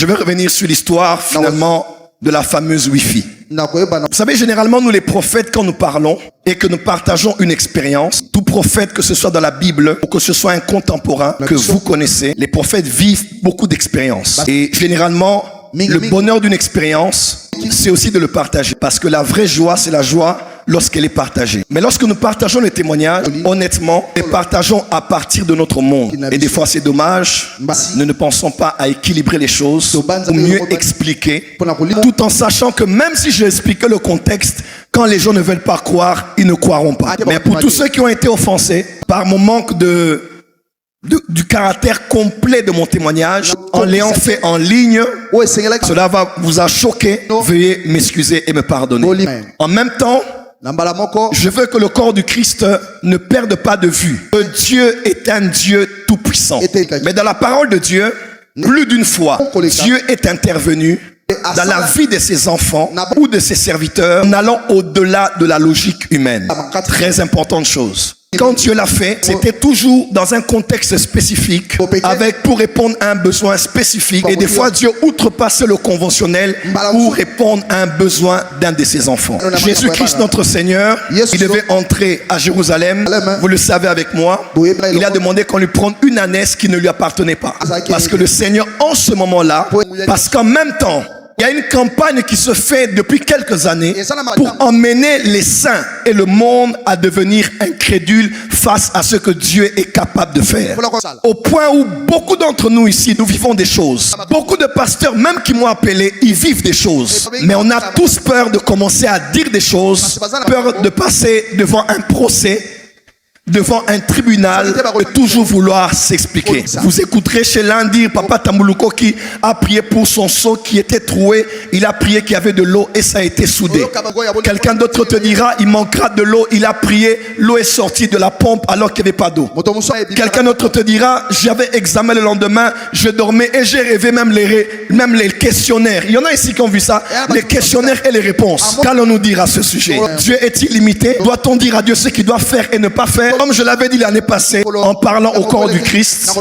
Je vais revenir sur l'histoire finalement de la fameuse Wi-Fi. Vous savez, généralement, nous les prophètes, quand nous parlons et que nous partageons une expérience, tout prophète, que ce soit dans la Bible ou que ce soit un contemporain que vous connaissez, les prophètes vivent beaucoup d'expériences. Et généralement, le bonheur d'une expérience, c'est aussi de le partager. Parce que la vraie joie, c'est la joie lorsqu'elle est partagée. Mais lorsque nous partageons les témoignages, honnêtement, les partageons à partir de notre monde. Et des fois, c'est dommage. Nous ne pensons pas à équilibrer les choses ou mieux expliquer, tout en sachant que même si je expliquais le contexte, quand les gens ne veulent pas croire, ils ne croiront pas. Mais pour tous ceux qui ont été offensés par mon manque du caractère complet de mon témoignage, en l'ayant fait en ligne, cela vous a choqué. Veuillez m'excuser et me pardonner. En même temps, je veux que le corps du Christ ne perde pas de vue que Dieu est un Dieu tout-puissant. Mais dans la parole de Dieu, plus d'une fois, Dieu est intervenu dans la vie de ses enfants ou de ses serviteurs en allant au-delà de la logique humaine. Très importante chose. Quand Dieu l'a fait, c'était toujours dans un contexte spécifique, pour répondre à un besoin spécifique. Et des fois, Dieu outrepassait le conventionnel pour répondre à un besoin d'un de ses enfants. Jésus-Christ, notre Seigneur, il devait entrer à Jérusalem. Vous le savez avec moi. Il a demandé qu'on lui prenne une ânesse qui ne lui appartenait pas. Parce que le Seigneur, en ce moment-là, parce qu'en même temps, il y a une campagne qui se fait depuis quelques années pour emmener les saints et le monde à devenir incrédules face à ce que Dieu est capable de faire. Au point où beaucoup d'entre nous ici, nous vivons des choses. Beaucoup de pasteurs, même qui m'ont appelé, ils vivent des choses. Mais on a tous peur de commencer à dire des choses, peur de passer devant un procès, devant un tribunal, et toujours vouloir s'expliquer. Vous écouterez chez l'un dire, Papa Tambuluko qui a prié pour son seau qui était troué, il a prié qu'il y avait de l'eau et ça a été soudé. Quelqu'un d'autre te dira, il manquera de l'eau, il a prié, l'eau est sortie de la pompe alors qu'il n'y avait pas d'eau. Quelqu'un d'autre te dira, j'avais examen le lendemain, je dormais et j'ai rêvé même les questionnaires. Il y en a ici qui ont vu ça, les questionnaires et les réponses. Qu'allons-nous dire à ce sujet? Dieu est illimité? Doit-on dire à Dieu ce qu'il doit faire et ne pas faire? Comme je l'avais dit l'année passée, en parlant au corps du Christ,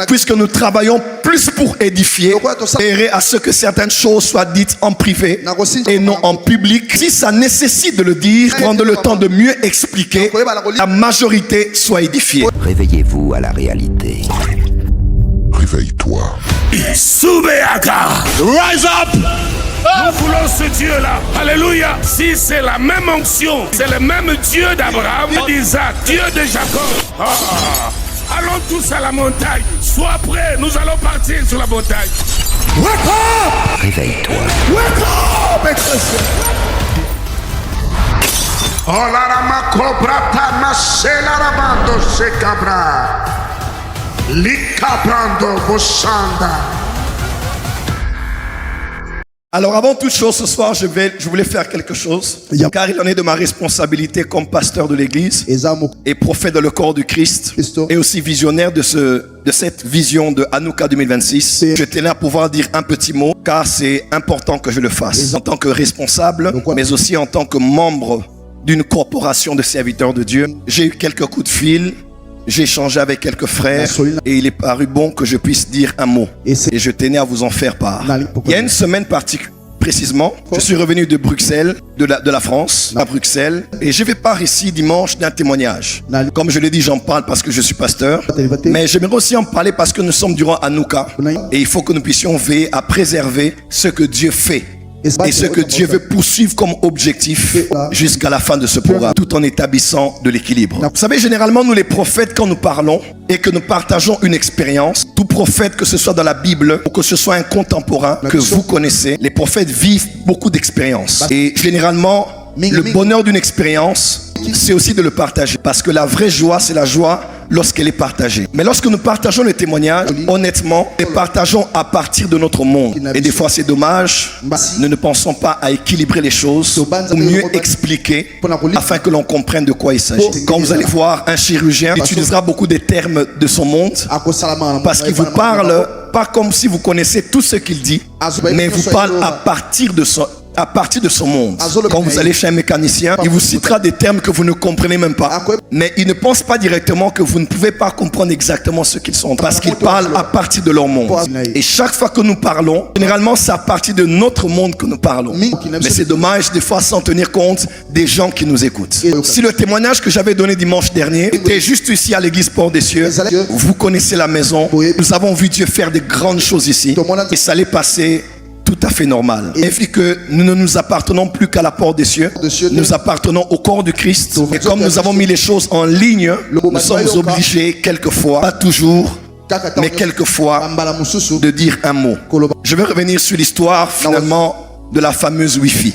puisque nous travaillons plus pour édifier, et à ce que certaines choses soient dites en privé et non en public. Si ça nécessite de le dire, prendre le temps de mieux expliquer, la majorité soit édifiée. Réveillez-vous à la réalité. Réveille-toi. Soubeaka, rise up. Nous voulons ce Dieu-là. Alléluia. Si c'est la même onction, c'est le même Dieu d'Abraham, d'Isaac, Dieu de Jacob. Allons tous à la montagne. Sois prêts, nous allons partir sur la montagne. Wake up! Réveille-toi. Wake up! Oh la rama cobra tana se la ramando se cabra. Licabrando bossanda. Alors avant toute chose, ce soir, je voulais faire quelque chose, car il en est de ma responsabilité comme pasteur de l'église et prophète dans le corps du Christ et aussi visionnaire de cette vision de Hanouka 2026. Je tenais à pouvoir dire un petit mot, car c'est important que je le fasse en tant que responsable, mais aussi en tant que membre d'une corporation de serviteurs de Dieu. J'ai eu quelques coups de fil. J'ai échangé avec quelques frères et il est paru bon que je puisse dire un mot. Et je tenais à vous en faire part. Il y a une semaine précisément, je suis revenu de Bruxelles, de la France, à Bruxelles. Et je vais part ici dimanche d'un témoignage. Comme je l'ai dit, j'en parle parce que je suis pasteur. Mais j'aimerais aussi en parler parce que nous sommes durant Hanouka. Et il faut que nous puissions veiller à préserver ce que Dieu fait. Et ce que Dieu veut poursuivre comme objectif jusqu'à la fin de ce programme, tout en établissant de l'équilibre. Vous savez, généralement, nous les prophètes, quand nous parlons et que nous partageons une expérience, tout prophète, que ce soit dans la Bible ou que ce soit un contemporain que vous connaissez, les prophètes vivent beaucoup d'expériences. Et généralement, le bonheur d'une expérience, c'est aussi de le partager. Parce que la vraie joie, c'est la joie lorsqu'elle est partagée. Mais lorsque nous partageons les témoignages, honnêtement, les partageons à partir de notre monde. Et des fois, c'est dommage. Nous ne pensons pas à équilibrer les choses ou mieux expliquer afin que l'on comprenne de quoi il s'agit. Quand vous allez voir un chirurgien, il utilisera beaucoup des termes de son monde parce qu'il vous parle pas comme si vous connaissez tout ce qu'il dit, mais il vous parle à partir de à partir de son monde. Quand vous allez chez un mécanicien, il vous citera des termes que vous ne comprenez même pas. Mais il ne pense pas directement que vous ne pouvez pas comprendre exactement ce qu'ils sont. Parce qu'ils parlent à partir de leur monde. Et chaque fois que nous parlons, généralement c'est à partir de notre monde que nous parlons. Mais c'est dommage des fois sans tenir compte des gens qui nous écoutent. Si le témoignage que j'avais donné dimanche dernier était juste ici à l'église Port des Cieux, vous connaissez la maison, nous avons vu Dieu faire de grandes choses ici. Et ça allait passer tout à fait normal. Et puis que nous ne nous appartenons plus qu'à la porte des cieux, nous appartenons au corps du Christ. Et comme nous avons mis les choses en ligne, nous sommes obligés quelquefois, pas toujours, mais quelquefois, de dire un mot. Je vais revenir sur l'histoire finalement de la fameuse Wi-Fi,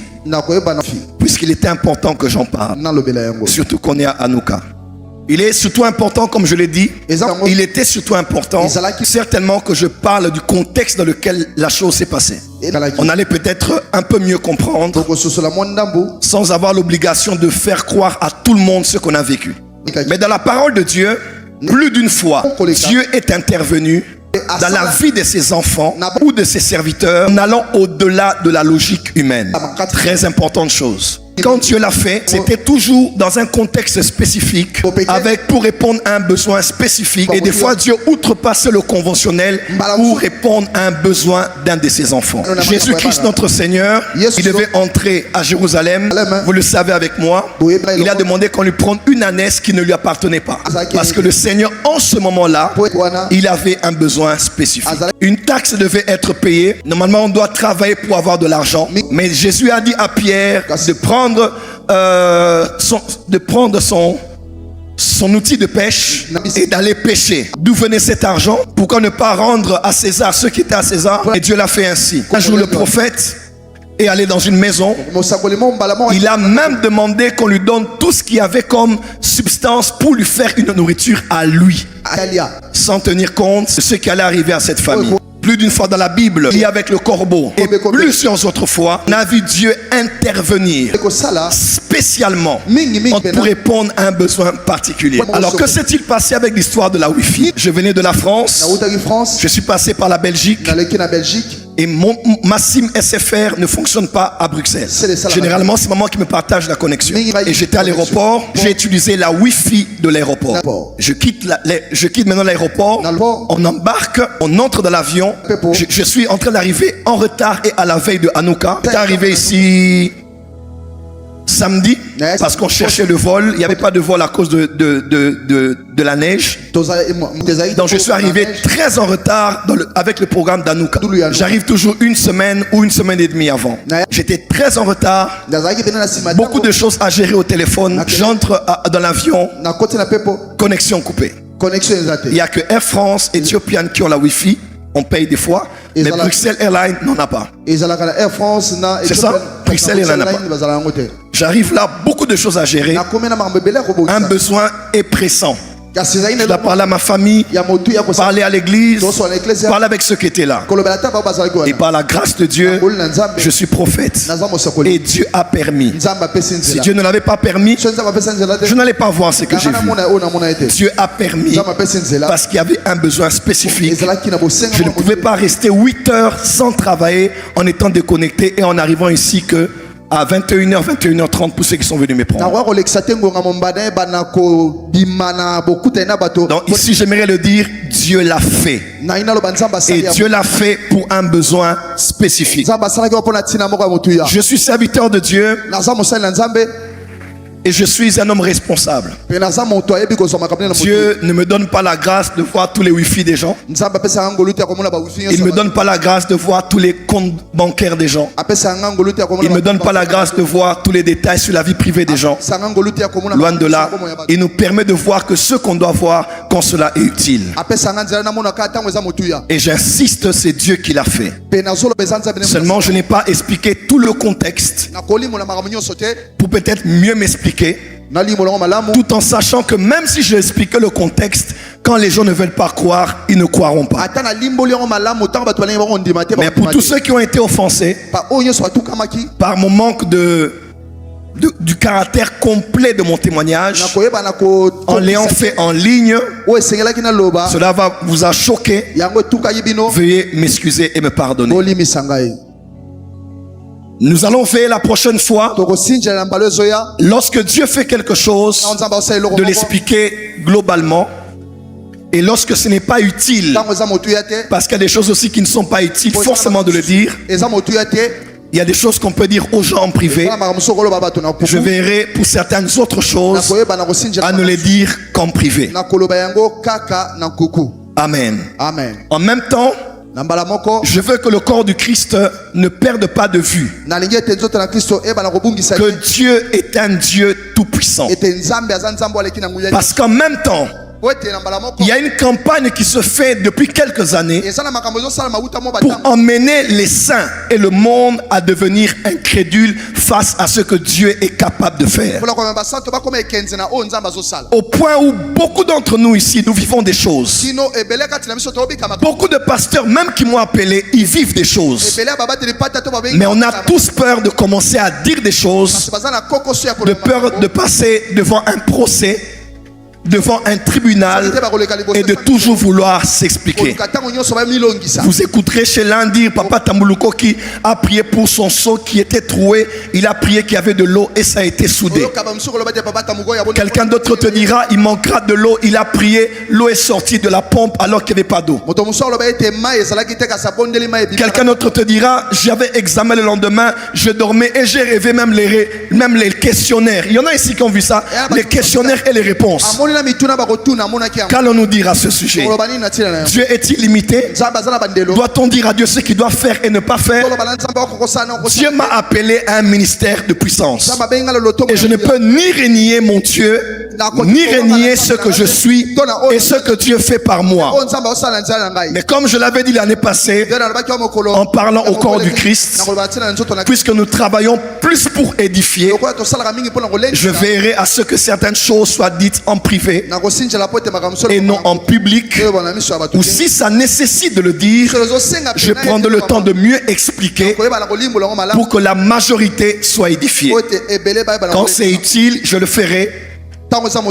puisqu'il était important que j'en parle, surtout qu'on est à Hanouka. Il est surtout important, comme je l'ai dit, il était surtout important, certainement que je parle du contexte dans lequel la chose s'est passée. On allait peut-être un peu mieux comprendre, sans avoir l'obligation de faire croire à tout le monde ce qu'on a vécu. Mais dans la parole de Dieu, plus d'une fois, Dieu est intervenu dans la vie de ses enfants ou de ses serviteurs, en allant au-delà de la logique humaine. Très importante chose. Quand Dieu l'a fait, c'était toujours dans un contexte spécifique, avec pour répondre à un besoin spécifique. Et des fois, Dieu outrepassait le conventionnel pour répondre à un besoin d'un de ses enfants. Jésus-Christ, notre Seigneur, il devait entrer à Jérusalem. Vous le savez avec moi. Il a demandé qu'on lui prenne une ânesse qui ne lui appartenait pas. Parce que le Seigneur, en ce moment-là, il avait un besoin spécifique. Une taxe devait être payée. Normalement, on doit travailler pour avoir de l'argent. Mais Jésus a dit à Pierre de prendre son outil de pêche et d'aller pêcher. D'où venait cet argent? Pourquoi ne pas rendre à César ce qui était à César? Et Dieu l'a fait ainsi. Un jour, le prophète est allé dans une maison. Il a même demandé qu'on lui donne tout ce qu'il y avait comme substance pour lui faire une nourriture à lui, sans tenir compte de ce qui allait arriver à cette famille. Plus d'une fois dans la Bible, il y a avec le corbeau. Et plusieurs autres fois, on a vu Dieu intervenir spécialement pour répondre à un besoin particulier. Alors que s'est-il passé avec l'histoire de la Wi-Fi? Je venais de la France, je suis passé par la Belgique. Et ma SIM SFR ne fonctionne pas à Bruxelles. Généralement, c'est maman qui me partage la connexion. Et j'étais à l'aéroport, j'ai utilisé la Wi-Fi de l'aéroport. Je quitte maintenant l'aéroport, on embarque, on entre dans l'avion. Je suis en train d'arriver en retard et à la veille de Hanouka. J'étais arrivé ici samedi parce qu'on cherchait le vol. Il n'y avait pas de vol à cause de la neige. Donc je suis arrivé très en retard avec le programme d'Hanouka. J'arrive toujours une semaine ou une semaine et demie avant. J'étais très en retard. Beaucoup de choses à gérer au téléphone. J'entre dans l'avion. Connexion coupée. Il n'y a que Air France et Ethiopian qui ont la Wi-Fi. On paye des fois, mais Bruxelles Airlines n'en a pas. C'est ça? Bruxelles Airlines n'en a pas. J'arrive là, beaucoup de choses à gérer. Un besoin est pressant. Je dois parler à ma famille, parler à l'église, parler avec ceux qui étaient là. Et par la grâce de Dieu, je suis prophète. Et Dieu a permis. Si Dieu ne l'avait pas permis, je n'allais pas voir ce que j'ai vu. Dieu a permis parce qu'il y avait un besoin spécifique. Je ne pouvais pas rester 8 heures sans travailler en étant déconnecté et en arrivant ici que à 21h, 21h30 pour ceux qui sont venus me prendre. Donc ici j'aimerais le dire, Dieu l'a fait. Et Dieu l'a fait pour un besoin spécifique. Je suis serviteur de Dieu. Et je suis un homme responsable. Dieu ne me donne pas la grâce de voir tous les Wi-Fi des gens. Il ne me donne pas la grâce de voir tous les comptes bancaires des gens. Il ne me donne pas la grâce de voir tous les détails sur la vie privée des gens. Loin de là, il nous permet de voir que ce qu'on doit voir quand cela est utile. Et j'insiste, c'est Dieu qui l'a fait. Seulement, je n'ai pas expliqué tout le contexte pour peut-être mieux m'expliquer. Tout en sachant que même si je expliquais le contexte, quand les gens ne veulent pas croire, ils ne croiront pas. Mais pour tous ceux qui ont été offensés par mon manque du caractère complet de mon témoignage, en l'ayant fait en ligne, cela va vous a choqué. Veuillez m'excuser et me pardonner. Nous allons faire la prochaine fois, lorsque Dieu fait quelque chose, de l'expliquer globalement. Et lorsque ce n'est pas utile, parce qu'il y a des choses aussi qui ne sont pas utiles, forcément de le dire. Il y a des choses qu'on peut dire aux gens en privé. Je verrai pour certaines autres choses à ne les dire qu'en privé. Amen. En même temps, je veux que le corps du Christ ne perde pas de vue que Dieu est un Dieu tout-puissant. Parce qu'en même temps, il y a une campagne qui se fait depuis quelques années pour emmener les saints et le monde à devenir incrédules face à ce que Dieu est capable de faire. Au point où beaucoup d'entre nous ici, nous vivons des choses. Beaucoup de pasteurs, même qui m'ont appelé, ils vivent des choses. Mais on a tous peur de commencer à dire des choses, de peur de passer devant un procès, devant un tribunal et de toujours vouloir s'expliquer. Vous écouterez chez l'un dire Papa Tambuluko qui a prié pour son seau qui était troué, il a prié qu'il y avait de l'eau et ça a été soudé. Quelqu'un d'autre te dira il manquera de l'eau, il a prié, l'eau est sortie de la pompe alors qu'il n'y avait pas d'eau. Quelqu'un d'autre te dira j'avais examen le lendemain, je dormais et j'ai rêvé même les questionnaires. Il y en a ici qui ont vu ça, les questionnaires et les réponses. Qu'allons nous dire à ce sujet? Dieu est illimité? Doit-on dire à Dieu ce qu'il doit faire et ne pas faire? Dieu m'a appelé à un ministère de puissance. Et je ne peux ni renier mon Dieu, ni renier ce que je suis et ce que Dieu fait par moi. Mais comme je l'avais dit l'année passée, en parlant au corps du Christ, puisque nous travaillons plus pour édifier, je verrai à ce que certaines choses soient dites en privé et non en public, ou si ça nécessite de le dire, je prendrai le temps de mieux expliquer pour que la majorité soit édifiée. Quand c'est utile, je le ferai.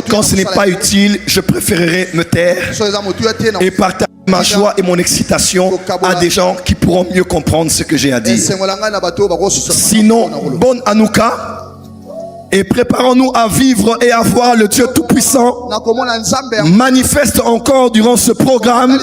Quand ce n'est pas utile, je préférerai me taire et partager ma joie et mon excitation à des gens qui pourront mieux comprendre ce que j'ai à dire. Sinon, bonne Hanouka. Et préparons-nous à vivre et à voir le Dieu Tout-Puissant manifeste encore durant ce programme